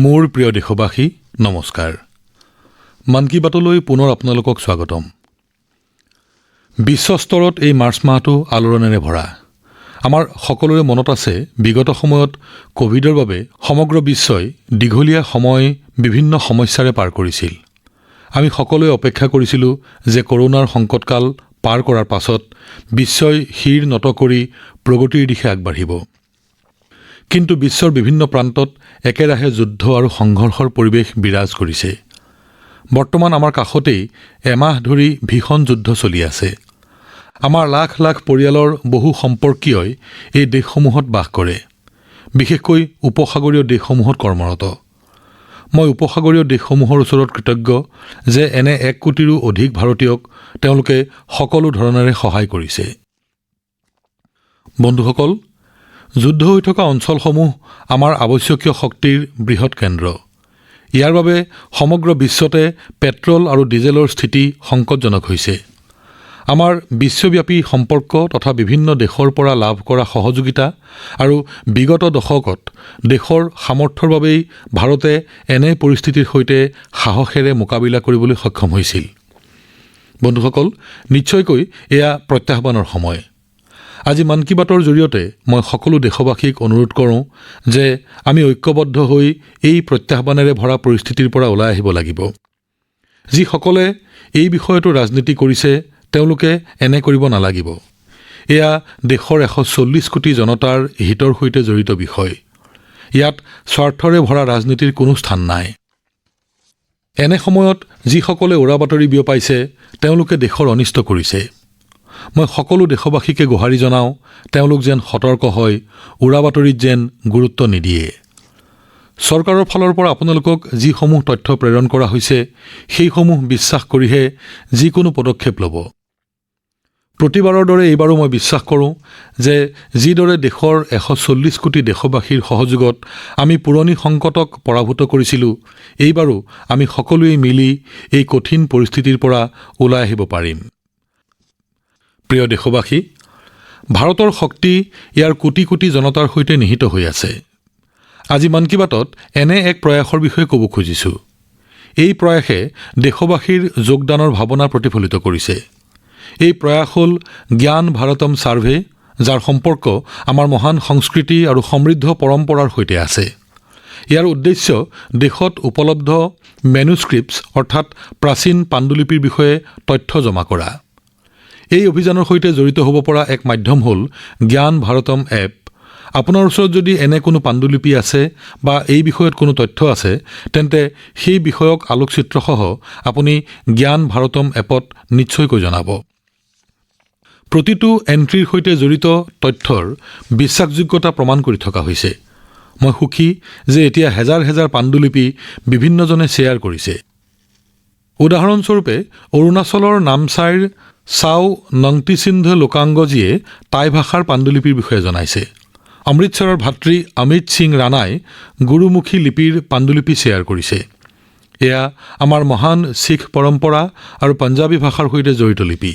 মোৰ প্ৰিয় দেশবাসী নমস্কাৰ মন কী বাতলৈ পুনৰ আপোনালোকক স্বাগতম বিশ্বস্তৰত এই মাৰ্চ মাহটো আলোড়নেৰে ভৰা আমাৰ সকলোৰে মনত আছে বিগত সময়ত কোভিডৰ বাবে সমগ্ৰ বিশ্বই দীঘলীয়া সময় বিভিন্ন সমস্যাৰে পাৰ কৰিছিল আমি সকলোৱে অপেক্ষা কৰিছিলোঁ যে কৰোনাৰ সংকটকাল পাৰ কৰাৰ পাছত বিশ্বই শিৰ নত কৰি প্ৰগতিৰ দিশে আগবাঢ়িব কিন্তু বিশ্বৰ বিভিন্ন প্ৰান্তত একেৰাহে যুদ্ধ আৰু সংঘৰ্ষৰ পৰিৱেশ বিৰাজ কৰিছে বৰ্তমান আমাৰ কাষতেই এমাহ ধৰি ভীষণ যুদ্ধ চলি আছে আমাৰ লাখ লাখ পৰিয়ালৰ বহু সম্পৰ্কীয়ই এই দেশসমূহত বাস কৰে বিশেষকৈ উপসাগৰীয় দেশসমূহত কৰ্মৰত মই উপসাগৰীয় দেশসমূহৰ ওচৰত কৃতজ্ঞ যে এনে 1 কোটিৰো অধিক ভাৰতীয়ক তেওঁলোকে সকলো ধৰণেৰে সহায় কৰিছে বন্ধুসকল যুদ্ধ হৈ থকা অঞ্চলসমূহ আমাৰ আৱশ্যকীয় শক্তিৰ বৃহৎ কেন্দ্ৰ ইয়াৰ বাবে সমগ্ৰ বিশ্বতে পেট্ৰল আৰু ডিজেলৰ স্থিতি সংকটজনক হৈছে আমাৰ বিশ্বব্যাপী সম্পৰ্ক তথা বিভিন্ন দেশৰ পৰা লাভ কৰা সহযোগিতা আৰু বিগত দশকত দেশৰ সামৰ্থ্যৰ বাবেই ভাৰতে এনে পৰিস্থিতিৰ সৈতে সাহসেৰে মোকাবিলা কৰিবলৈ সক্ষম হৈছিল বন্ধুসকল নিশ্চয়কৈ এয়া প্ৰত্যাহ্বানৰ সময় আজি মন কী বাতৰ জৰিয়তে মই সকলো দেশবাসীক অনুৰোধ কৰোঁ যে আমি ঐক্যবদ্ধ হৈ এই প্ৰত্যাহ্বানেৰে ভৰা পৰিস্থিতিৰ পৰা ওলাই আহিব লাগিব যিসকলে এই বিষয়টো ৰাজনীতি কৰিছে তেওঁলোকে এনে কৰিব নালাগিব এয়া দেশৰ 140 কোটি জনতাৰ হিতৰ সৈতে জড়িত বিষয় ইয়াত স্বাৰ্থৰে ভৰা ৰাজনীতিৰ কোনো স্থান নাই এনে সময়ত যিসকলে উৰাবাতৰি বিয়পাইছে তেওঁলোকে দেশৰ অনিষ্ট কৰিছে মই সকলো দেশবাসীকে গোহাৰি জনাওঁ তেওঁলোক যেন সতৰ্ক হয় উৰাবাতৰিত যেন গুৰুত্ব নিদিয়ে চৰকাৰৰ ফালৰ পৰা আপোনালোকক যিসমূহ তথ্য প্ৰেৰণ কৰা হৈছে সেইসমূহ বিশ্বাস কৰিহে যিকোনো পদক্ষেপ ল'ব প্ৰতিবাৰৰ দৰে এইবাৰো মই বিশ্বাস কৰোঁ যে যিদৰে দেশৰ 140 কোটি দেশবাসীৰ সহযোগত আমি পুৰণি সংকটক পৰাভূত কৰিছিলোঁ এইবাৰো আমি সকলোৱে মিলি এই কঠিন পৰিস্থিতিৰ পৰা ওলাই আহিব পাৰিম প্ৰিয় দেশবাসী ভাৰতৰ শক্তি ইয়াৰ কোটি কোটি জনতাৰ সৈতে নিহিত হৈ আছে আজি মন কী বাতত এনে এক প্ৰয়াসৰ বিষয়ে ক'ব খুজিছোঁ এই প্ৰয়াসে দেশবাসীৰ যোগদানৰ ভাৱনা প্ৰতিফলিত কৰিছে এই প্ৰয়াস হ'ল জ্ঞান ভাৰতম সাৰ্ভে যাৰ সম্পৰ্ক আমাৰ মহান সংস্কৃতি আৰু সমৃদ্ধ পৰম্পৰাৰ সৈতে আছে ইয়াৰ উদ্দেশ্য দেশত উপলব্ধ মেনুস্ক্ৰিপ্টছ অৰ্থাৎ প্ৰাচীন পাণ্ডুলিপিৰ বিষয়ে তথ্য জমা কৰা এই অভিযানৰ সৈতে জড়িত হ'ব পৰা এক মাধ্যম হ'ল জ্ঞান ভাৰতম এপ আপোনাৰ ওচৰত যদি এনে কোনো পাণ্ডুলিপি আছে বা এই বিষয়ত কোনো তথ্য আছে তেন্তে সেই বিষয়ক আলোকচিত্ৰসহ আপুনি জ্ঞান ভাৰতম এপত নিশ্চয়কৈ জনাব প্ৰতিটো এণ্ট্ৰিৰ সৈতে জড়িত তথ্যৰ বিশ্বাসযোগ্যতা প্ৰমাণ কৰি থকা হৈছে মই সুখী যে এতিয়া হেজাৰ হেজাৰ পাণ্ডুলিপি বিভিন্নজনে শ্বেয়াৰ কৰিছে উদাহৰণস্বৰূপে অৰুণাচলৰ নামচাইৰ চাও নংটিচিন্ধ লোকাংগজীয়ে টাই ভাষাৰ পাণ্ডুলিপিৰ বিষয়ে জনাইছে অমৃতসৰৰ ভাতৃ অমিত সিং ৰাণাই গুৰুমুখী লিপিৰ পাণ্ডুলিপি শ্বেয়াৰ কৰিছে এয়া আমাৰ মহান শিখ পৰম্পৰা আৰু পঞ্জাবী ভাষাৰ সৈতে জড়িত লিপি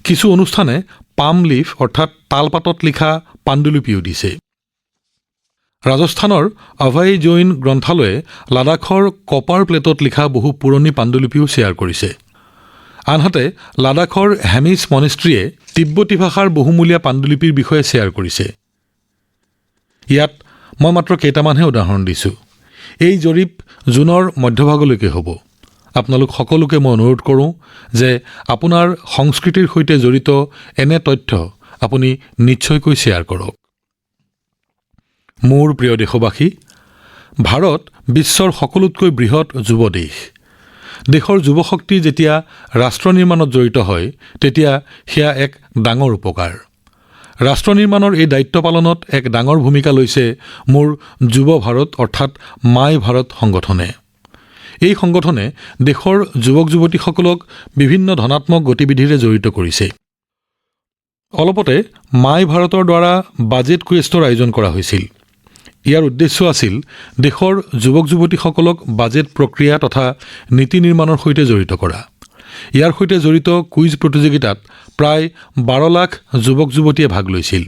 কিছু অনুষ্ঠানে পাম লিফ অৰ্থাৎ তালপাতত লিখা পাণ্ডুলিপিও দিছে ৰাজস্থানৰ অভয় জৈন গ্ৰন্থালয়ে লাডাখৰ কপাৰ প্লেটত লিখা বহু পুৰণি পাণ্ডুলিপিও শ্বেয়াৰ কৰিছে আনহাতে লাডাখৰ হেমিছ মনেষ্ট্ৰীয়ে তিব্বতী ভাষাৰ বহুমূলীয়া পাণ্ডুলিপিৰ বিষয়ে শ্বেয়াৰ কৰিছে ইয়াত মই মাত্ৰ কেইটামানহে উদাহৰণ দিছোঁ এই জৰীপ জুনৰ মধ্যভাগলৈকে হ'ব আপোনালোক সকলোকে মই অনুৰোধ কৰোঁ যে আপোনাৰ সংস্কৃতিৰ সৈতে জড়িত এনে তথ্য আপুনি নিশ্চয়কৈ শ্বেয়াৰ কৰক মোৰ প্ৰিয় দেশবাসী ভাৰত বিশ্বৰ সকলোতকৈ বৃহৎ যুৱ দেশ দেশৰ যুৱশক্তি যেতিয়া ৰাষ্ট্ৰ নিৰ্মাণত জড়িত হয় তেতিয়া সেয়া এক ডাঙৰ উপকাৰ ৰাষ্ট্ৰ নিৰ্মাণৰ এই দায়িত্ব পালনত এক ডাঙৰ ভূমিকা লৈছে মোৰ যুৱ ভাৰত অৰ্থাৎ মাই ভাৰত সংগঠনে এই সংগঠনে দেশৰ যুৱক যুৱতীসকলক বিভিন্ন ধনাত্মক গতিবিধিৰে জড়িত কৰিছে অলপতে মাই ভাৰতৰ দ্বাৰা বাজেট কুৱেষ্টৰ আয়োজন কৰা হৈছিল ইয়াৰ উদ্দেশ্য আছিল দেশৰ যুৱক যুৱতীসকলক বাজেট প্ৰক্ৰিয়া তথা নীতি নিৰ্মাণৰ সৈতে জড়িত কৰা ইয়াৰ সৈতে জড়িত কুইজ প্ৰতিযোগিতাত প্ৰায় 12 লাখ যুৱক যুৱতীয়ে ভাগ লৈছিল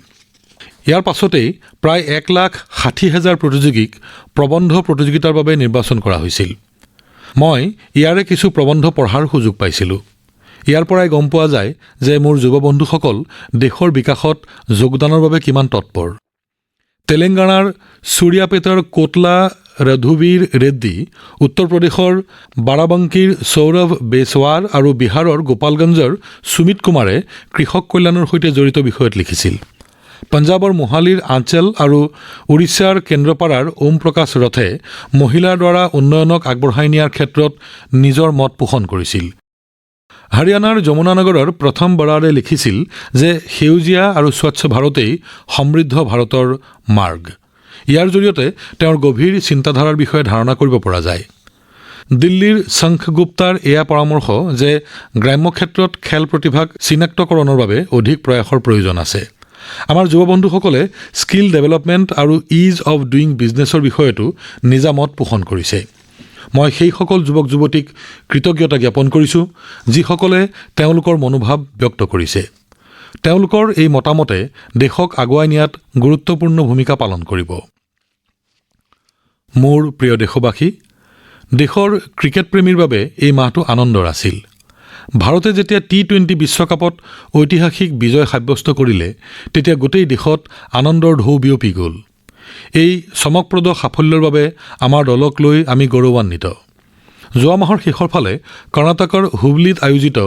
ইয়াৰ পাছতেই প্ৰায় 1,60,000 প্ৰতিযোগীক প্ৰবন্ধ প্ৰতিযোগিতাৰ বাবে নিৰ্বাচন কৰা হৈছিল। মই ইয়াৰে কিছু প্ৰবন্ধ পঢ়াৰ সুযোগ পাইছিলোঁ। ইয়াৰ পৰাই গম পোৱা যায় যে মোৰ যুৱ বন্ধুসকল দেশৰ বিকাশত যোগদানৰ বাবে কিমান তৎপৰ। তেলেংগানাৰ সূৰ্যাপেটাৰ কোটলা ৰঘুবীৰ ৰেড্ডী, উত্তৰ প্ৰদেশৰ বাৰাবাংকীৰ সৌৰভ বেছৱাৰ আৰু বিহাৰৰ গোপালগঞ্জৰ সুমিত কুমাৰে কৃষক কল্যাণৰ সৈতে জড়িত বিষয়ত লিখিছিল। পঞ্জাৱৰ মোহালিৰ আঞ্চল আৰু উৰিষ্যাৰ কেন্দ্ৰপাৰাৰ ওম প্ৰকাশ ৰথে মহিলাৰ দ্বাৰা উন্নয়নক আগবঢ়াই নিয়াৰ ক্ষেত্ৰত নিজৰ মত পোষণ কৰিছিল। হাৰিয়ানাৰ যমুনানগৰৰ প্ৰথম বৰাৰে লিখিছিল যে সেউজীয়া আৰু স্বচ্ছ ভাৰতেই সমৃদ্ধ ভাৰতৰ মাৰ্গ। ইয়াৰ জৰিয়তে তেওঁৰ গভীৰ চিন্তাধাৰাৰ বিষয়ে ধাৰণা কৰিব পৰা যায়। দিল্লীৰ শংখ গুপ্তাৰ এয়া পৰামৰ্শ যে গ্ৰাম্য ক্ষেত্ৰত খেল প্ৰতিভাক চিনাক্তকৰণৰ বাবে অধিক প্ৰয়াসৰ প্ৰয়োজন আছে। আমাৰ যুৱ বন্ধুসকলে স্কিল ডেভেলপমেণ্ট আৰু ইজ অৱ ডুইং বিজনেছৰ বিষয়তো নিজা মত পোষণ কৰিছে। মই সেইসকল যুৱক যুৱতীক কৃতজ্ঞতা জ্ঞাপন কৰিছোঁ যিসকলে তেওঁলোকৰ মনোভাৱ ব্যক্ত কৰিছে। তেওঁলোকৰ এই মতামতে দেশক আগুৱাই নিয়াত গুৰুত্বপূৰ্ণ ভূমিকা পালন কৰিব। মোৰ প্ৰিয় দেশবাসী, দেশৰ ক্ৰিকেট প্ৰেমীৰ বাবে এই মাহটো আনন্দৰ আছিল। ভাৰতে যেতিয়া T20 বিশ্বকাপত ঐতিহাসিক বিজয় সাব্যস্ত কৰিলে তেতিয়া গোটেই দেশত আনন্দৰ ঢৌ বিয়পি গ'ল। এই চমকপ্ৰদ সাফল্যৰ বাবে আমাৰ দলক লৈ আমি গৌৰৱান্বিত। যোৱা মাহৰ শেষৰ ফালে কৰ্ণাটকৰ হুবলিত আয়োজিত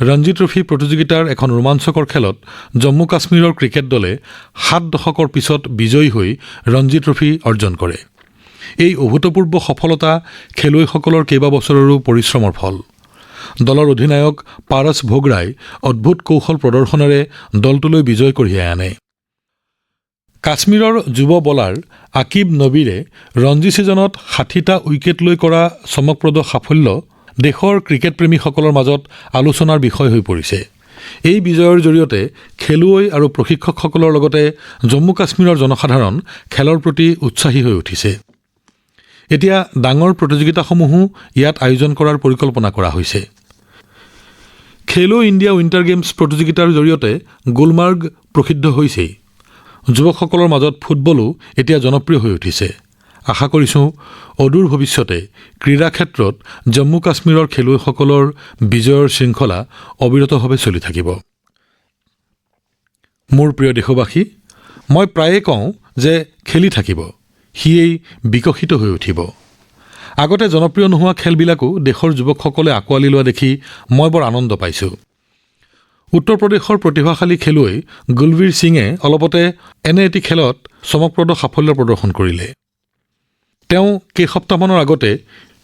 ৰঞ্জী ট্ৰফী প্ৰতিযোগিতাৰ এখন ৰোমাঞ্চকৰ খেলত জম্মু কাশ্মীৰৰ ক্ৰিকেট দলে 7 দশকৰ পিছত বিজয়ী হৈ ৰঞ্জী ট্ৰফী অৰ্জন কৰে। এই অভূতপূৰ্ব সফলতা খেলুৱৈসকলৰ কেইবাবছৰৰো পৰিশ্ৰমৰ ফল। দলৰ অধিনায়ক পাৰস ভোগৰাই অদ্ভুত কৌশল প্ৰদৰ্শনেৰে দলটোলৈ বিজয় কঢ়িয়াই আনে। কাশ্মীৰৰ যুৱ বলাৰ আকিব নবীৰে ৰঞ্জী ছিজনত 60টা উইকেট লৈ কৰা চমকপ্ৰদ সাফল্য দেশৰ ক্ৰিকেট প্ৰেমীসকলৰ মাজত আলোচনাৰ বিষয় হৈ পৰিছে। এই বিজয়ৰ জৰিয়তে খেলুৱৈ আৰু প্ৰশিক্ষকসকলৰ লগতে জম্মু কাশ্মীৰৰ জনসাধাৰণ খেলৰ প্ৰতি উৎসাহী হৈ উঠিছে। এতিয়া ডাঙৰ প্ৰতিযোগিতাসমূহো ইয়াত আয়োজন কৰাৰ পৰিকল্পনা কৰা হৈছে। খেলো ইণ্ডিয়া উইণ্টাৰ গেমছ প্ৰতিযোগিতাৰ জৰিয়তে গুলমাৰ্গ প্ৰসিদ্ধ হৈছেই। যুৱকসকলৰ মাজত ফুটবলো এতিয়া জনপ্ৰিয় হৈ উঠিছে। আশা কৰিছোঁ অদূৰ ভৱিষ্যতে ক্ৰীড়া ক্ষেত্ৰত জম্মু কাশ্মীৰৰ খেলুৱৈসকলৰ বিজয়ৰ শৃংখলা অবিৰতভাৱে চলি থাকিব। মোৰ প্ৰিয় দেশবাসী, মই প্ৰায়ে কওঁ যে খেলি থাকিব, সিয়েই বিকশিত হৈ উঠিব। আগতে জনপ্ৰিয় নোহোৱা খেলবিলাকো দেশৰ যুৱকসকলে আঁকোৱালি লোৱা দেখি মই বৰ আনন্দ পাইছোঁ। উত্তৰ প্ৰদেশৰ প্ৰতিভাশালী খেলুৱৈ গুলবীৰ সিঙে অলপতে এনে এটি খেলত চমকপ্ৰদ সাফল্য প্ৰদৰ্শন কৰিলে। তেওঁ কেইসপ্তাহমানৰ আগতে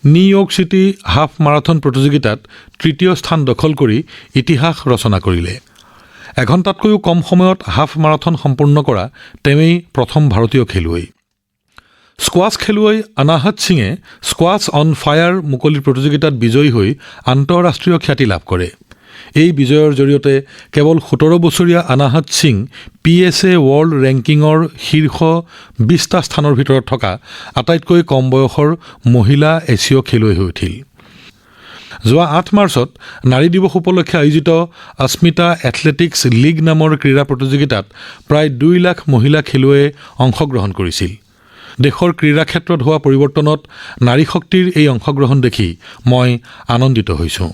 নিউয়ৰ্ক চিটি হাফ মাৰাথন প্ৰতিযোগিতাত ৩য় স্থান দখল কৰি ইতিহাস ৰচনা কৰিলে। এঘণ্টাতকৈও কম সময়ত হাফ মাৰাথন সম্পূৰ্ণ কৰা তেওঁই প্ৰথম ভাৰতীয় খেলুৱৈ। স্কোৱাছ খেলুৱৈ অনাহত সিঙে স্কোৱাছ অন ফায়াৰ মুকলি প্ৰতিযোগিতাত বিজয়ী হৈ আন্তঃৰাষ্ট্ৰীয় খ্যাতি লাভ কৰে। এই বিজয়ৰ জৰিয়তে কেৱল 17 বছৰীয়া অনাহত সিং PSA ৱৰ্ল্ড ৰেংকিঙৰ শীৰ্ষ 20টা স্থানৰ ভিতৰত থকা আটাইতকৈ কম বয়সৰ মহিলা এছীয় খেলুৱৈ হৈ উঠিল। যোৱা 8 মাৰ্চত নাৰী দিৱস উপলক্ষে আয়োজিত অস্মিতা এথলেটিক্স লীগ নামৰ ক্ৰীড়া প্ৰতিযোগিতাত প্ৰায় 2 লাখ মহিলা খেলুৱৈয়ে অংশগ্ৰহণ কৰিছিল। দেশৰ ক্ৰীড়া ক্ষেত্ৰত হোৱা পৰিৱৰ্তনত নাৰী শক্তিৰ এই অংশগ্ৰহণ দেখি মই আনন্দিত হৈছোঁ।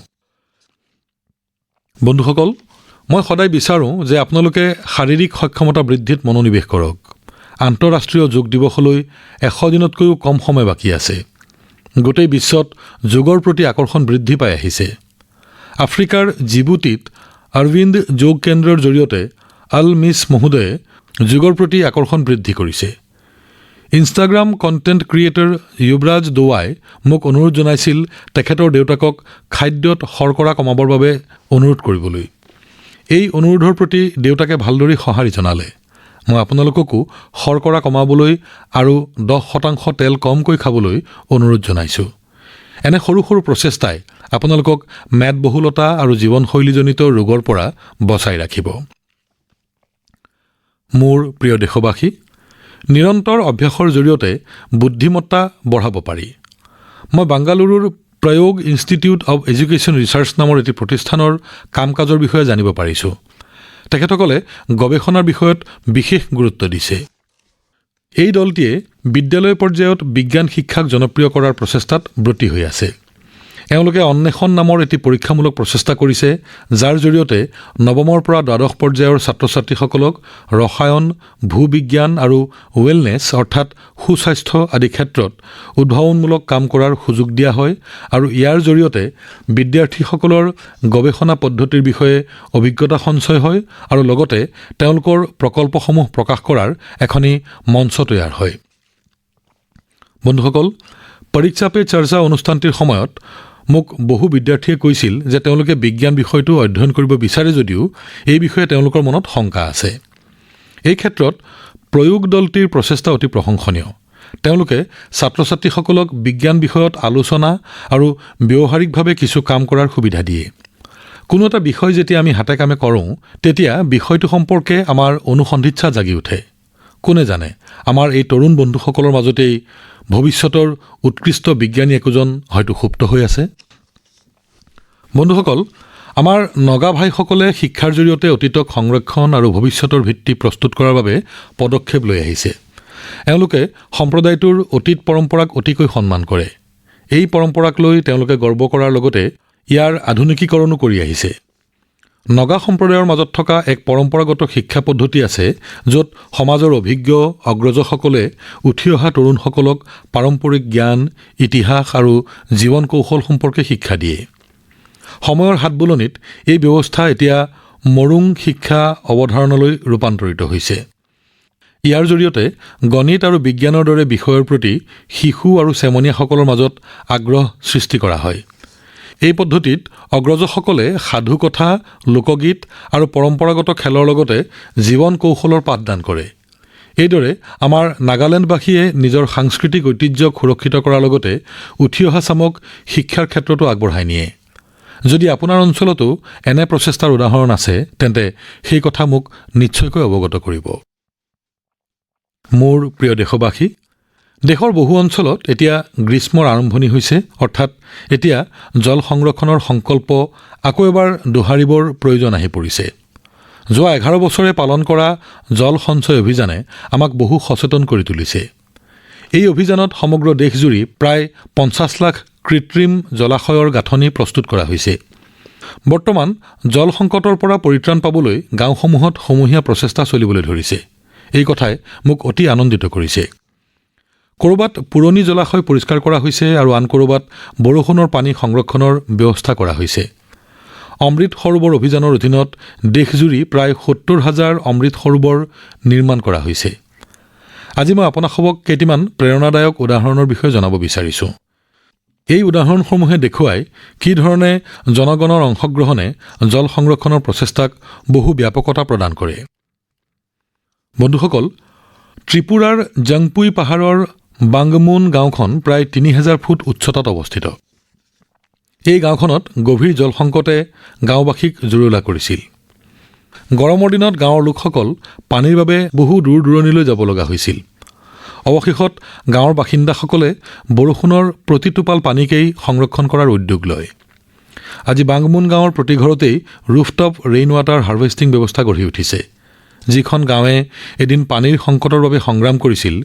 বন্ধুসকল, মই সদায় বিচাৰোঁ যে আপোনালোকে শাৰীৰিক সক্ষমতা বৃদ্ধিত মনোনিৱেশ কৰক। আন্তঃৰাষ্ট্ৰীয় যোগ দিৱসলৈ 100 দিনতকৈও কম সময় বাকী আছে। গোটেই বিশ্বত যোগৰ প্ৰতি আকৰ্ষণ বৃদ্ধি পাই আহিছে। আফ্ৰিকাৰ জিবুটিত অৰবিন্দ যোগ কেন্দ্ৰৰ জৰিয়তে আল মিছ মহোদয়ে যোগৰ প্ৰতি আকৰ্ষণ বৃদ্ধি কৰিছে। ইনষ্টাগ্ৰাম কণ্টেণ্ট ক্ৰিয়েটৰ যুৱৰাজ দোৱাই মোক অনুৰোধ জনাইছিল তেখেতৰ দেউতাকক খাদ্যত শৰ্কৰা কমাবৰ বাবে অনুৰোধ কৰিবলৈ। এই অনুৰোধৰ প্ৰতি দেউতাকে ভালদৰে সঁহাৰি জনালে। মই আপোনালোককো শৰ্কৰা কমাবলৈ আৰু 10% তেল কমকৈ খাবলৈ অনুৰোধ জনাইছোঁ। এনে সৰু সৰু প্ৰচেষ্টাই আপোনালোকক মেদবহুলতা আৰু জীৱনশৈলীজনিত ৰোগৰ পৰা বচাই ৰাখিব। মোৰ প্ৰিয় দেশবাসী, নিৰন্তৰ অভ্যাসৰ জৰিয়তে বুদ্ধিমত্তা বঢ়াব পাৰি। মই বাংগালুৰুৰ প্ৰয়োগ ইনষ্টিটিউট অৱ এডুকেশ্যন ৰিচাৰ্চ নামৰ এটি প্ৰতিষ্ঠানৰ কাম কাজৰ বিষয়ে জানিব পাৰিছোঁ। তেখেতসকলে গৱেষণাৰ বিষয়ত বিশেষ গুৰুত্ব দিছে। এই দলটিয়ে বিদ্যালয় পৰ্যায়ত বিজ্ঞান শিক্ষাক জনপ্ৰিয় কৰাৰ প্ৰচেষ্টাত ব্ৰতী হৈ আছে। এওঁলোকে অন্বেষণ নামৰ এটি পৰীক্ষামূলক প্ৰচেষ্টা কৰিছে, যাৰ জৰিয়তে নৱমৰ পৰা দ্বাদশ পৰ্যায়ৰ ছাত্ৰ ছাত্ৰীসকলক ৰসায়ন, ভূবিজ্ঞান আৰু ৱেলনেছ অৰ্থাৎ সুস্বাস্থ্য আদি ক্ষেত্ৰত উদ্ভাৱনমূলক কাম কৰাৰ সুযোগ দিয়া হয় আৰু ইয়াৰ জৰিয়তে বিদ্যাৰ্থীসকলৰ গৱেষণা পদ্ধতিৰ বিষয়ে অভিজ্ঞতা সঞ্চয় হয় আৰু লগতে তেওঁলোকৰ প্ৰকল্পসমূহ প্ৰকাশ কৰাৰ এখনি মঞ্চ তৈয়াৰ হয়। বন্ধুসকল, পৰীক্ষা পে চৰ্চা অনুষ্ঠানটিৰ সময়ত মোক বহু বিদ্যাৰ্থীয়ে কৈছিল যে তেওঁলোকে বিজ্ঞান বিষয়টো অধ্যয়ন কৰিব বিচাৰে যদিও এই বিষয়ে তেওঁলোকৰ মনত শংকা আছে। এই ক্ষেত্ৰত প্ৰয়োগ দলটিৰ প্ৰচেষ্টা অতি প্ৰশংসনীয়। তেওঁলোকে ছাত্ৰ ছাত্ৰীসকলক বিজ্ঞান বিষয়ত আলোচনা আৰু ব্যৱহাৰিকভাৱে কিছু কাম কৰাৰ সুবিধা দিয়ে। কোনো এটা বিষয় যেতিয়া আমি হাতে কামে কৰোঁ তেতিয়া বিষয়টো সম্পৰ্কে আমাৰ অনুসন্ধিৎসা জাগি উঠে। কোনে জানে আমাৰ এই তৰুণ বন্ধুসকলৰ মাজতেই ভৱিষ্যতৰ উৎকৃষ্ট বিজ্ঞানী একোজন হয়তো সুপ্ত হৈ আছে। বন্ধুসকল, আমাৰ নগা ভাইসকলে শিক্ষাৰ জৰিয়তে অতীতক সংৰক্ষণ আৰু ভৱিষ্যতৰ ভিত্তি প্ৰস্তুত কৰাৰ বাবে পদক্ষেপ লৈ আহিছে। এওঁলোকে সম্প্ৰদায়টোৰ অতীত পৰম্পৰাক অতিকৈ সন্মান কৰে। এই পৰম্পৰাক লৈ তেওঁলোকে গৰ্ব কৰাৰ লগতে ইয়াৰ আধুনিকীকৰণো কৰি আহিছে। নগা সম্প্ৰদায়ৰ মাজত থকা এক পৰম্পৰাগত শিক্ষা পদ্ধতি আছে, য'ত সমাজৰ অভিজ্ঞ অগ্ৰজসকলে উঠি অহা তৰুণসকলক পাৰম্পৰিক জ্ঞান, ইতিহাস আৰু জীৱন কৌশল সম্পৰ্কে শিক্ষা দিয়ে। সময়ৰ হাতবোলনিত এই ব্যৱস্থা এতিয়া মৰুং শিক্ষা অৱধাৰণালৈ ৰূপান্তৰিত হৈছে। ইয়াৰ জৰিয়তে গণিত আৰু বিজ্ঞানৰ দৰে বিষয়ৰ প্ৰতি শিশু আৰু চেমনীয়াসকলৰ মাজত আগ্ৰহ সৃষ্টি কৰা হয়। এই পদ্ধতিত অগ্ৰজসকলে সাধু কথা, লোকগীত আৰু পৰম্পৰাগত খেলৰ লগতে জীৱন কৌশলৰ পাঠদান কৰে। এইদৰে আমাৰ নাগালেণ্ডবাসীয়ে নিজৰ সাংস্কৃতিক ঐতিহ্যক সুৰক্ষিত কৰাৰ লগতে উঠি অহা চামক শিক্ষাৰ ক্ষেত্ৰতো আগবঢ়াই নিয়ে। যদি আপোনাৰ অঞ্চলতো এনে প্ৰচেষ্টাৰ উদাহৰণ আছে তেন্তে সেই কথা মোক নিশ্চয়কৈ অৱগত কৰিব। মোৰ প্ৰিয় দেশবাসী, দেশৰ বহু অঞ্চলত এতিয়া গ্ৰীষ্মৰ আৰম্ভণি হৈছে, অৰ্থাৎ এতিয়া জল সংৰক্ষণৰ সংকল্প আকৌ এবাৰ দোহাৰিবৰ প্ৰয়োজন আহি পৰিছে। যোৱা 11 বছৰে পালন কৰা জল সঞ্চয় অভিযানে আমাক বহু সচেতন কৰি তুলিছে। এই অভিযানত সমগ্ৰ দেশজুৰি প্ৰায় 50 লাখ কৃত্ৰিম জলাশয়ৰ গাঁথনি প্ৰস্তুত কৰা হৈছে। বৰ্তমান জল সংকটৰ পৰা পৰিত্ৰাণ পাবলৈ গাঁওসমূহত সমূহীয়া প্ৰচেষ্টা চলিবলৈ ধৰিছে। এই কথাই মোক অতি আনন্দিত কৰিছে। ক'ৰবাত পুৰণি জলাশয় পৰিষ্কাৰ কৰা হৈছে আৰু আন ক'ৰবাত বৰষুণৰ পানী সংৰক্ষণৰ ব্যৱস্থা কৰা হৈছে। অমৃত সৰোবৰ অভিযানৰ অধীনত দেশজুৰি প্ৰায় 70,000 অমৃত সৰোবৰ নিৰ্মাণ কৰা হৈছে। আজি মই আপোনালোকক কেইটামান প্ৰেৰণাদায়ক উদাহৰণৰ বিষয়ে জনাব বিচাৰিছোঁ। এই উদাহৰণসমূহে দেখুৱায় কি ধৰণে জনগণৰ অংশগ্ৰহণে জল সংৰক্ষণৰ প্ৰচেষ্টাক বহু ব্যাপকতা প্ৰদান কৰে। বন্ধুসকল, ত্ৰিপুৰাৰ জংপুই পাহাৰৰ বাংগমুন গাঁওখন প্ৰায় 3000 ফুট উচ্চতাত অৱস্থিত। এই গাঁওখনত গভীৰ জল সংকটে গাঁওবাসীক জুৰুলা কৰিছিল। গৰমৰ দিনত গাঁৱৰ লোকসকল পানীৰ বাবে বহু দূৰ দূৰণিলৈ যাব লগা হৈছিল। অৱশেষত গাঁৱৰ বাসিন্দাসকলে বৰষুণৰ প্ৰতি টোপাল পানীকেই সংৰক্ষণ কৰাৰ উদ্যোগ লয়। আজি বাংগমুন গাঁৱৰ প্ৰতি ঘৰতেই ৰুফটপ ৰেইন ৱাটাৰ হাৰ্ভেষ্টিং ব্যৱস্থা গঢ়ি উঠিছে। যিখন গাঁৱে এদিন পানীৰ সংকটৰ বাবে সংগ্ৰাম কৰিছিল,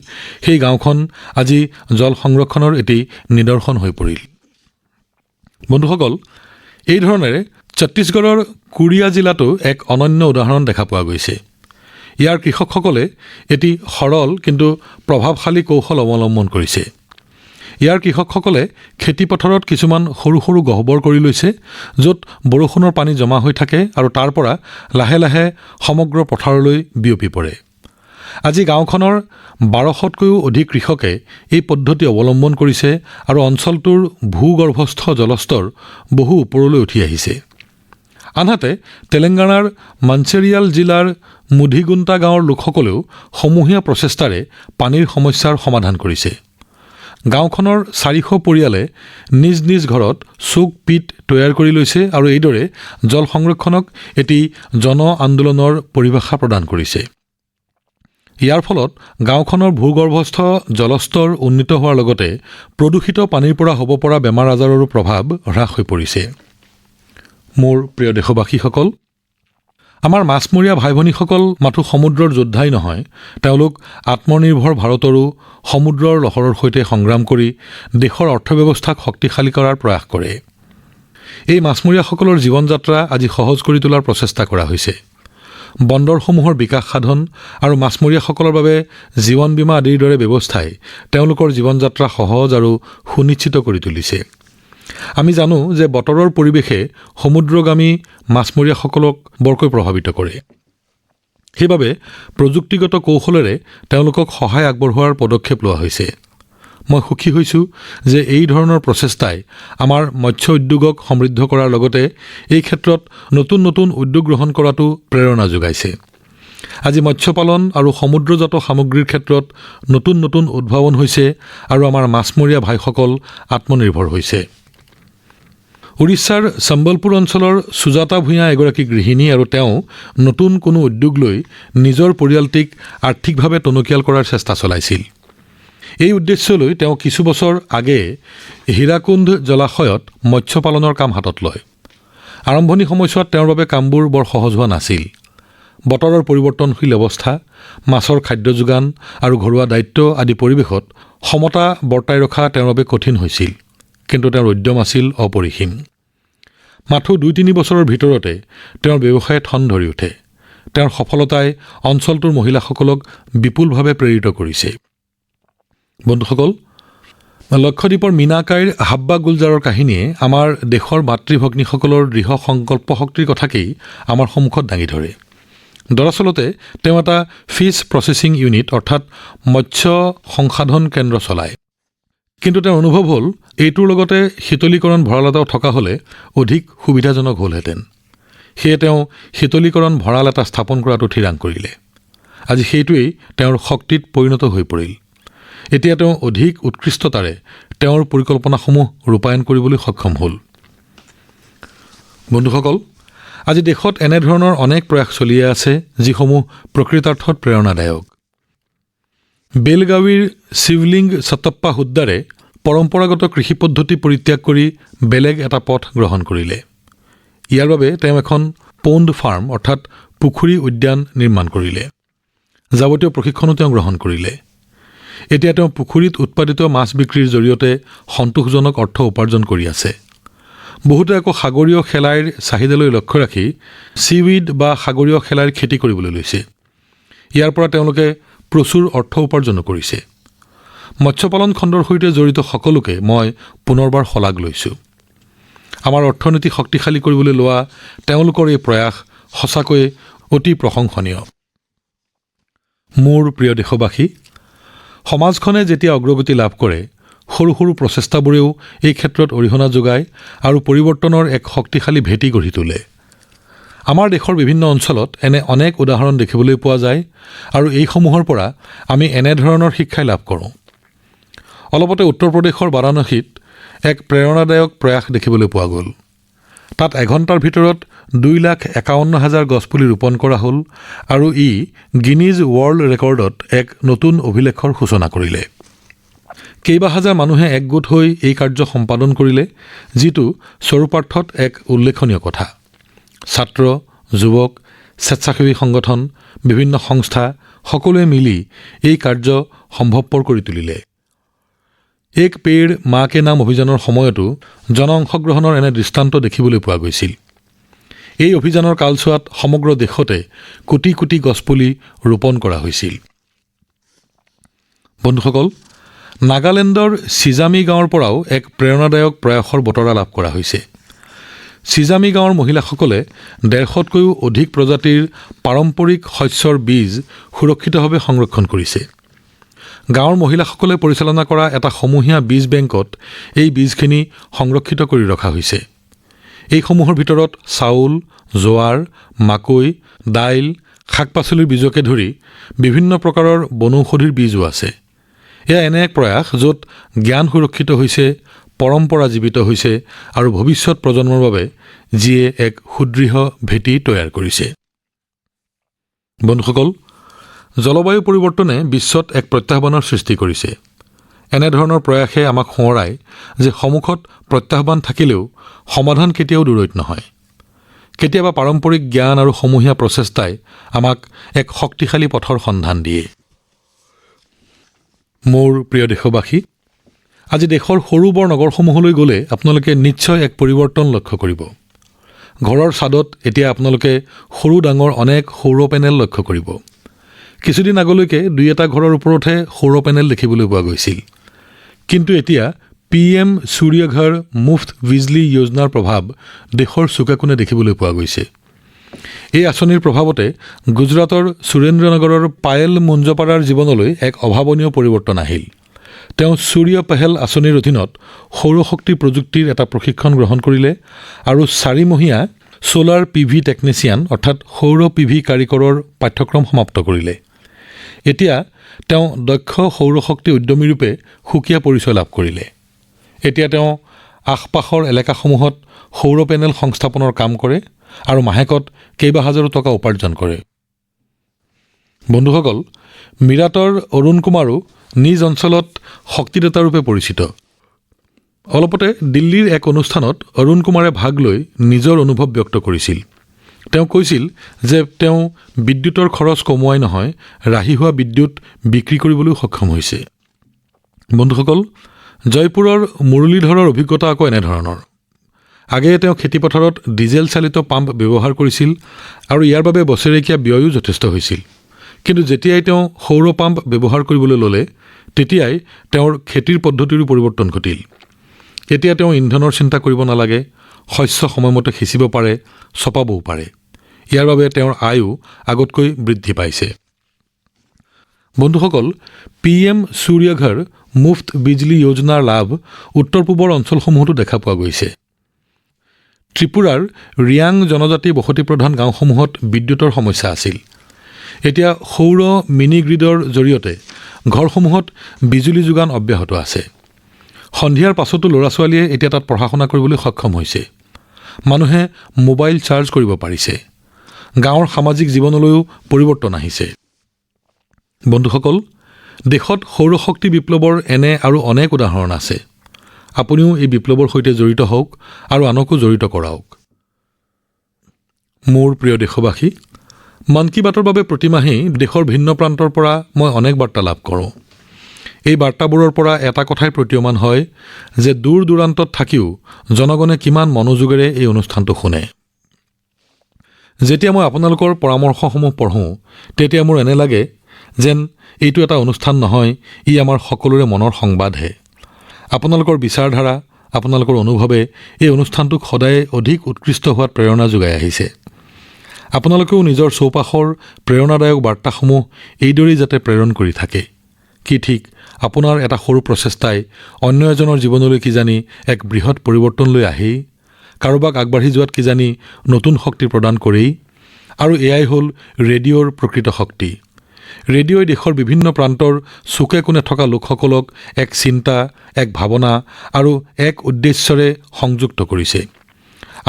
সেই গাঁওখন আজি জল সংৰক্ষণৰ এটি নিদৰ্শন হৈ পৰিল। বন্ধুসকল, এই ধৰণেৰে ছত্তীশগড়ৰ কোৰিয়া জিলাতো এক অনন্য উদাহৰণ দেখা পোৱা গৈছে। ইয়াৰ কৃষকসকলে এটি সৰল কিন্তু প্ৰভাৱশালী কৌশল অৱলম্বন কৰিছে। ইয়াৰ কৃষকসকলে খেতিপথাৰত কিছুমান সৰু সৰু গহ্বৰ কৰি লৈছে, য'ত বৰষুণৰ পানী জমা হৈ থাকে আৰু তাৰ পৰা লাহে লাহে সমগ্ৰ পথাৰলৈ বিয়পি পৰে। আজি গাঁওখনৰ 1200তকৈও অধিক কৃষকে এই পদ্ধতি অৱলম্বন কৰিছে আৰু অঞ্চলটোৰ ভূগৰ্ভস্থ জলস্তৰ বহু ওপৰলৈ উঠি আহিছে। আনহাতে তেলেংগানাৰ মঞ্চেৰিয়াল জিলাৰ মুধিগুণ্টা গাঁৱৰ লোকসকলেও সমূহীয়া প্ৰচেষ্টাৰে পানীৰ সমস্যাৰ সমাধান কৰিছে। গাঁওখনৰ 400 পৰিয়ালে নিজ নিজ ঘৰত চুক পিট তৈয়াৰ কৰি লৈছে আৰু এইদৰে জল সংৰক্ষণক এটি জন আন্দোলনৰ পৰিভাষা প্ৰদান কৰিছে। ইয়াৰ ফলত গাঁওখনৰ ভূগৰ্ভস্থ জলস্তৰ উন্নীত হোৱাৰ লগতে প্ৰদূষিত পানীৰ পৰা হ'ব পৰা বেমাৰ আজাৰৰো প্ৰভাৱ হ্ৰাস হৈ পৰিছে। মোৰ প্ৰিয় দেশবাসীসকল, আমাৰ মাছমৰীয়া ভাই ভনীসকল মাথো সমুদ্ৰৰ যোদ্ধাই নহয়, তেওঁলোক আত্মনিৰ্ভৰ ভাৰতৰো সমুদ্ৰৰ লহৰৰ সৈতে সংগ্ৰাম কৰি দেশৰ অৰ্থব্যৱস্থাক শক্তিশালী কৰাৰ প্ৰয়াস কৰে। এই মাছমৰীয়াসকলৰ জীৱন যাত্ৰা আজি সহজ কৰি তোলাৰ প্ৰচেষ্টা কৰা হৈছে। বন্দৰসমূহৰ বিকাশ সাধন আৰু মাছমৰীয়াসকলৰ বাবে জীৱন বীমা আদিৰ দৰে ব্যৱস্থাই তেওঁলোকৰ জীৱন যাত্ৰা সহজ আৰু সুনিশ্চিত কৰি তুলিছে। আমি জানো যে বতৰৰ পৰিৱেশে সমুদ্ৰগামী মাছমৰীয়াসকলক বৰকৈ প্ৰভাৱিত কৰে। সেইবাবে প্ৰযুক্তিগত কৌশলেৰে তেওঁলোকক সহায় আগবঢ়োৱাৰ পদক্ষেপ লোৱা হৈছে। মই সুখী হৈছোঁ যে এই ধৰণৰ প্ৰচেষ্টাই আমাৰ মৎস্য উদ্যোগক সমৃদ্ধ কৰাৰ লগতে এই ক্ষেত্ৰত নতুন নতুন উদ্যোগ গ্ৰহণ কৰাটো প্ৰেৰণা যোগাইছে। আজি মৎস্যপালন আৰু সমুদ্ৰজাত সামগ্ৰীৰ ক্ষেত্ৰত নতুন নতুন উদ্ভাৱন হৈছে আৰু আমাৰ মাছমৰীয়া ভাইসকল আত্মনিৰ্ভৰ হৈছে। উৰিষ্যাৰ সম্বলপুৰ অঞ্চলৰ সুজাতা ভূঞা এগৰাকী গৃহিণী আৰু তেওঁ নতুন কোনো উদ্যোগ লৈ নিজৰ পৰিয়ালটিক আৰ্থিকভাৱে টনকিয়াল কৰাৰ চেষ্টা চলাইছিল। এই উদ্দেশ্যলৈ তেওঁ কিছু বছৰ আগেয়ে হীৰাকুণ্ড জলাশয়ত মৎস্য পালনৰ কাম হাতত লয়। আৰম্ভণি সময়ছোৱাত তেওঁৰ বাবে কামবোৰ বৰ সহজ হোৱা নাছিল। বতৰৰ পৰিৱৰ্তনশীল অৱস্থা, মাছৰ খাদ্য যোগান আৰু ঘৰুৱা দায়িত্ব আদি পৰিৱেশত সমতা বৰ্তাই ৰখা তেওঁৰ বাবে কঠিন হৈছিল, কিন্তু তেওঁৰ উদ্যম আছিল অপৰিসীম। মাথো ২-৩ বছৰৰ ভিতৰতে তেওঁৰ ব্যৱসায় ঠন ধৰি উঠে। তেওঁৰ সফলতাই অঞ্চলটোৰ মহিলাসকলক বিপুলভাৱে প্ৰেৰিত কৰিছে। বন্ধুসকল, লক্ষদ্বীপৰ মীনাকাইৰ হাব্বা গুলজাৰৰ কাহিনীয়ে আমাৰ দেশৰ মাতৃভগ্নীসকলৰ দৃঢ় সংকল্প শক্তিৰ কথাকেই আমাৰ সন্মুখত দাঙি ধৰে। দৰাচলতে তেওঁ এটা ফিছ প্ৰচেছিং ইউনিট অৰ্থাৎ মৎস্য সংসাধন কেন্দ্ৰ চলায়। কিন্তু তেওঁৰ অনুভৱ হ'ল এইটোৰ লগতে শীতলীকৰণ ভঁৰাল এটাও থকা হ'লে অধিক সুবিধাজনক হ'লহেঁতেন। সেয়ে তেওঁ শীতলীকৰণ ভঁৰাল এটা স্থাপন কৰাটো থিৰাং কৰিলে। আজি সেইটোৱেই তেওঁৰ শক্তিত পৰিণত হৈ পৰিল। এতিয়া তেওঁ অধিক উৎকৃষ্টতাৰে তেওঁৰ পৰিকল্পনাসমূহ ৰূপায়ণ কৰিবলৈ সক্ষম হ'ল। বন্ধুসকল, আজি দেশত এনেধৰণৰ অনেক প্ৰয়াস চলিয়ে আছে যিসমূহ প্ৰকৃতাৰ্থত প্ৰেৰণাদায়ক। বেলগাৱীৰ শিৱলিংগ সতপ্পা হুদ্দাৰে পৰম্পৰাগত কৃষি পদ্ধতি পৰিত্যাগ কৰি বেলেগ এটা পথ গ্ৰহণ কৰিলে। ইয়াৰ বাবে তেওঁ এখন পণ্ড ফাৰ্ম অৰ্থাৎ পুখুৰী উদ্যান নিৰ্মাণ কৰিলে। যাৱতীয় প্ৰশিক্ষণো তেওঁ গ্ৰহণ কৰিলে। এতিয়া তেওঁ পুখুৰীত উৎপাদিত মাছ বিক্ৰীৰ জৰিয়তে সন্তোষজনক অৰ্থ উপাৰ্জন কৰি আছে। বহুতে আকৌ সাগৰীয় শেলাইৰ চাহিদালৈ লক্ষ্য ৰাখি চিউইড বা সাগৰীয় শেলাইৰ খেতি কৰিবলৈ লৈছে। ইয়াৰ পৰা তেওঁলোকে প্ৰচুৰ অৰ্থ উপাৰ্জনো কৰিছে। মৎস্যপালন খণ্ডৰ সৈতে জড়িত সকলোকে মই পুনৰবাৰ শলাগ লৈছোঁ। আমাৰ অৰ্থনীতি শক্তিশালী কৰিবলৈ লোৱা তেওঁলোকৰ এই প্ৰয়াস সঁচাকৈয়ে অতি প্ৰশংসনীয়। মোৰ প্ৰিয় দেশবাসী, সমাজখনে যেতিয়া অগ্ৰগতি লাভ কৰে, সৰু সৰু প্ৰচেষ্টাবোৰেও এই ক্ষেত্ৰত অৰিহণা যোগায় আৰু পৰিৱৰ্তনৰ এক শক্তিশালী ভেটি গঢ়ি তোলে। আমাৰ দেশৰ বিভিন্ন অঞ্চলত এনে অনেক উদাহৰণ দেখিবলৈ পোৱা যায় আৰু এইসমূহৰ পৰা আমি এনেধৰণৰ শিক্ষাই লাভ কৰোঁ। অলপতে উত্তৰ প্ৰদেশৰ বাৰাণসীত এক প্ৰেৰণাদায়ক প্ৰয়াস দেখিবলৈ পোৱা গ'ল। তাত এঘণ্টাৰ ভিতৰত 2,51,000 গছপুলি ৰোপণ কৰা হ'ল আৰু ই গিনিজ ৱৰ্ল্ড ৰেকৰ্ডত এক নতুন অভিলেখৰ সূচনা কৰিলে। কেইবা হাজাৰ মানুহে একগোট হৈ এই কাৰ্য সম্পাদন কৰিলে, যিটো স্বৰূপাৰ্থত এক উল্লেখনীয় কথা। ছাত্ৰ, যুৱক, স্বেচ্ছাসেৱী সংগঠন, বিভিন্ন সংস্থা সকলোৱে মিলি এই কাৰ্য সম্ভৱপৰ কৰি তুলিলে। এক পেড় মা কে নাম অভিযানৰ সময়তো জন অংশগ্ৰহণৰ এনে দৃষ্টান্ত দেখিবলৈ পোৱা গৈছিল। এই অভিযানৰ কালছোৱাত সমগ্ৰ দেশতে কোটি কোটি গছপুলি ৰোপণ কৰা হৈছিল। বন্ধুসকল, নাগালেণ্ডৰ চিজামি গাঁৱৰ পৰাও এক প্ৰেৰণাদায়ক প্ৰয়াসৰ বতৰা লাভ কৰা হৈছে। চিজামি গাঁৱৰ মহিলাসকলে 150তকৈও অধিক প্ৰজাতিৰ পাৰম্পৰিক শস্যৰ বীজ সুৰক্ষিতভাৱে সংৰক্ষণ কৰিছে। গাঁৱৰ মহিলাসকলে পৰিচালনা কৰা এটা সমূহীয়া বীজ বেংকত এই বীজখিনি সংৰক্ষিত কৰি ৰখা হৈছে। এইসমূহৰ ভিতৰত চাউল, জোৱাৰ, মাকৈ, দাইল, শাক পাচলিৰ বীজকে ধৰি বিভিন্ন প্ৰকাৰৰ বনৌষধিৰ বীজো আছে। এয়া এনে এক প্ৰয়াস য'ত জ্ঞান সুৰক্ষিত হৈছে, পৰম্পৰা জীৱিত হৈছে আৰু ভৱিষ্যত প্ৰজন্মৰ বাবে যিয়ে এক সুদৃঢ় ভেটি তৈয়াৰ কৰিছে। বন্ধুসকল, জলবায়ু পৰিৱৰ্তনে বিশ্বত এক প্ৰত্যাহ্বানৰ সৃষ্টি কৰিছে। এনেধৰণৰ প্ৰয়াসে আমাক সোঁৱৰায় যে সন্মুখত প্ৰত্যাহ্বান থাকিলেও সমাধান কেতিয়াও দূৰৈত নহয়। কেতিয়াবা পাৰম্পৰিক জ্ঞান আৰু সমূহীয়া প্ৰচেষ্টাই আমাক এক শক্তিশালী পথৰ সন্ধান দিয়ে। মোৰ প্ৰিয় দেশবাসী, আজি দেশৰ সৰু বৰ নগৰসমূহলৈ গ'লে আপোনালোকে নিশ্চয় এক পৰিৱৰ্তন লক্ষ্য কৰিব। ঘৰৰ ছাদত এতিয়া আপোনালোকে সৰু ডাঙৰ অনেক সৌৰ পেনেল লক্ষ্য কৰিব। কিছুদিন আগলৈকে দুই এটা ঘৰৰ ওপৰতহে সৌৰ পেনেল দেখিবলৈ পোৱা গৈছিল। কিন্তু এতিয়া PM সূৰ্যঘৰ মুফ্ত বিজলী যোজনাৰ প্ৰভাৱ দেশৰ চুকে কোণে দেখিবলৈ পোৱা গৈছে। এই আঁচনিৰ প্ৰভাৱতে গুজৰাটৰ সুৰেন্দ্ৰনগৰৰ পায়েল মুঞ্জপাৰাৰ জীৱনলৈ এক অভাৱনীয় পৰিৱৰ্তন আহিল। তেওঁ সূৰ্য পেহেল আঁচনিৰ অধীনত সৌৰশক্তি প্ৰযুক্তিৰ এটা প্ৰশিক্ষণ গ্ৰহণ কৰিলে আৰু 4 মহীয়া সোলাৰ PV টেকনিচিয়ান অৰ্থাৎ সৌৰ PV কাৰিকৰৰ পাঠ্যক্ৰম সমাপ্ত কৰিলে। এতিয়া তেওঁ দক্ষ সৌৰশক্তি উদ্যমীৰূপে সুকীয়া পৰিচয় লাভ কৰিলে। এতিয়া তেওঁ আশপাশৰ এলেকাসমূহত সৌৰ পেনেল সংস্থাপনৰ কাম কৰে আৰু মাহেকত কেইবা হাজাৰো টকা উপাৰ্জন কৰে। বন্ধুসকল, মিৰাটৰ অৰুণ কুমাৰো নিজ অঞ্চলত শক্তিদাতাৰূপে পৰিচিত। অলপতে দিল্লীৰ এক অনুষ্ঠানত অৰুণ কুমাৰে ভাগ লৈ নিজৰ অনুভৱ ব্যক্ত কৰিছিল। তেওঁ কৈছিল যে তেওঁ বিদ্যুতৰ খৰচ কমোৱাই নহয়, ৰাহি হোৱা বিদ্যুৎ বিক্ৰী কৰিবলৈও সক্ষম হৈছে। বন্ধুসকল, জয়পুৰৰ মুৰলীধৰৰ অভিজ্ঞতা আকৌ এনেধৰণৰ। আগেয়ে তেওঁ খেতিপথাৰত ডিজেল চালিত পাম্প ব্যৱহাৰ কৰিছিল আৰু ইয়াৰ বাবে বছৰেকীয়া ব্যয়ো যথেষ্ট হৈছিল। কিন্তু যেতিয়াই তেওঁ সৌৰ পাম্প ব্যৱহাৰ কৰিবলৈ ল'লে, তেতিয়াই তেওঁৰ খেতিৰ পদ্ধতিৰো পৰিৱৰ্তন ঘটিল। এতিয়া তেওঁ ইন্ধনৰ চিন্তা কৰিব নালাগে, শস্য সময়মতে সিঁচিব পাৰে, চপাবও পাৰে। ইয়াৰ বাবে তেওঁৰ আয়ো আগতকৈ বৃদ্ধি পাইছে। বন্ধুসকল, PM সূৰ্যঘৰ মুফ্ত বিজলী যোজনাৰ লাভ উত্তৰ পূবৰ অঞ্চলসমূহতো দেখা পোৱা গৈছে। ত্ৰিপুৰাৰ ৰিয়াং জনজাতি বসতিপ্ৰধান গাঁওসমূহত বিদ্যুতৰ সমস্যা আছিল। এতিয়া সৌৰ মিনি গ্ৰিডৰ জৰিয়তে ঘৰসমূহত বিজুলী যোগান অব্যাহত আছে। সন্ধিয়াৰ পাছতো ল'ৰা ছোৱালীয়ে এতিয়া তাত পঢ়া শুনা কৰিবলৈ সক্ষম হৈছে। মানুহে মোবাইল চাৰ্জ কৰিব পাৰিছে। গাঁৱৰ সামাজিক জীৱনলৈও পৰিৱৰ্তন আহিছে। বন্ধুসকল, দেশত সৌৰশক্তি বিপ্লৱৰ এনে আৰু অনেক উদাহৰণ আছে। আপুনিও এই বিপ্লৱৰ সৈতে জড়িত হওক আৰু আনকো জড়িত কৰাওক। মোৰ প্ৰিয় দেশবাসী, মন কী বাতৰ বাবে প্ৰতিমাহেই দেশৰ ভিন্ন প্ৰান্তৰ পৰা মই অনেক বাৰ্তা লাভ কৰোঁ। এই বাৰ্তাবোৰৰ পৰা এটা কথাই প্ৰতীয়মান হয় যে দূৰ দূৰান্তত থাকিও জনগণে কিমান মনোযোগেৰে এই অনুষ্ঠানটো শুনে। যেতিয়া মই আপোনালোকৰ পৰামৰ্শসমূহ পঢ়োঁ, তেতিয়া মোৰ এনে লাগে যেন এইটো এটা অনুষ্ঠান নহয়, ই আমাৰ সকলোৰে মনৰ সংবাদহে। আপোনালোকৰ বিচাৰধাৰা, আপোনালোকৰ অনুভৱে এই অনুষ্ঠানটোক সদায় অধিক উৎকৃষ্ট হোৱাত প্ৰেৰণা যোগাই আহিছে। আপোনালোকেও নিজৰ চৌপাশৰ প্ৰেৰণাদায়ক বাৰ্তাসমূহ এইদৰেই যাতে প্ৰেৰণ কৰি থাকে। কি ঠিক, আপোনাৰ এটা সৰু প্ৰচেষ্টাই অন্য এজনৰ জীৱনলৈ কিজানি এক বৃহৎ পৰিৱৰ্তন লৈ আহেই, কাৰোবাক আগবাঢ়ি যোৱাত কিজানি নতুন শক্তি প্ৰদান কৰেই। আৰু এয়াই হ'ল ৰেডিঅ'ৰ প্ৰকৃত শক্তি। ৰেডিঅ'ই দেশৰ বিভিন্ন প্ৰান্তৰ চুকে কোণে থকা লোকসকলক এক চিন্তা, এক ভাৱনা আৰু এক উদ্দেশ্যৰে সংযুক্ত কৰিছে।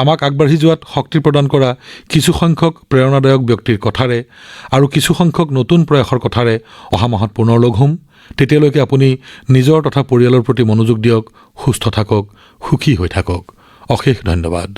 আমাক আগবাঢ়ি যোৱাত শক্তি প্ৰদান কৰা কিছুসংখ্যক প্ৰেৰণাদায়ক ব্যক্তিৰ কথাৰে আৰু কিছুসংখ্যক নতুন প্ৰয়াসৰ কথাৰে অহা মাহত পুনৰ লগ হ'ম। তেতিয়ালৈকে আপুনি নিজৰ তথা পৰিয়ালৰ প্ৰতি মনোযোগ দিয়ক, সুস্থ থাকক, সুখী হৈ থাকক। অশেষ ধন্যবাদ।